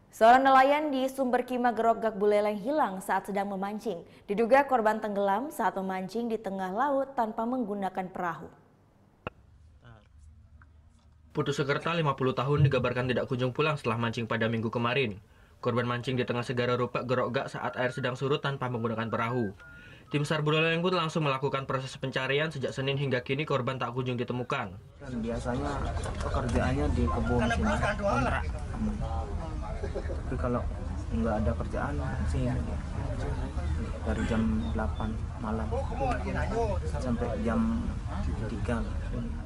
Seorang nelayan di Sumber Kima Gerogak Buleleng hilang saat sedang memancing. Diduga korban tenggelam saat memancing di tengah laut tanpa menggunakan perahu. Putu Sekerta 50 tahun digabarkan tidak kunjung pulang setelah mancing pada minggu kemarin. Korban mancing di tengah Segara Rupak Gerogak saat air sedang surut tanpa menggunakan perahu. Tim SAR Buleleng pun langsung melakukan proses pencarian sejak Senin hingga kini korban tak kunjung ditemukan. Dan biasanya pekerjaannya di kebun sini kontrak. Tapi kalau nggak ada kerjaan sih dari jam 8 malam sampai jam 3.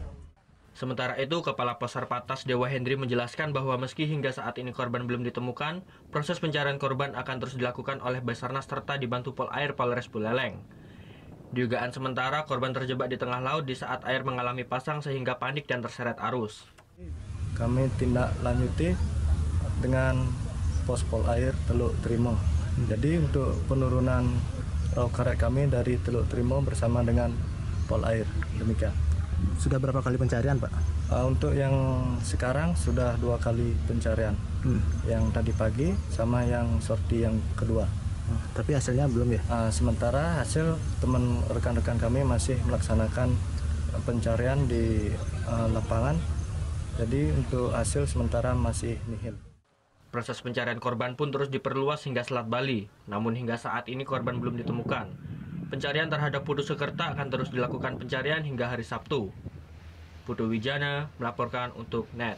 Sementara itu, Kepala Posar Patas Dewa Hendri menjelaskan bahwa meski hingga saat ini korban belum ditemukan, proses pencarian korban akan terus dilakukan oleh Basarnas serta dibantu Polair Polres Buleleng. Dugaan sementara, korban terjebak di tengah laut di saat air mengalami pasang sehingga panik dan terseret arus. Kami tindak lanjuti dengan pos Polair Teluk Trimo. Jadi untuk penurunan perahu karet kami dari Teluk Trimo bersama dengan Polair, demikian. Sudah berapa kali pencarian, Pak? Untuk yang sekarang sudah 2 kali pencarian. Yang tadi pagi sama yang sorti yang kedua. Tapi hasilnya belum ya? Sementara hasil teman rekan-rekan kami masih melaksanakan pencarian di lapangan. Jadi untuk hasil sementara masih nihil. Proses pencarian korban pun terus diperluas hingga Selat Bali, namun hingga saat ini korban belum ditemukan. Pencarian terhadap Putu Sekerta akan terus dilakukan pencarian hingga hari Sabtu. Putu Wijana melaporkan untuk NET.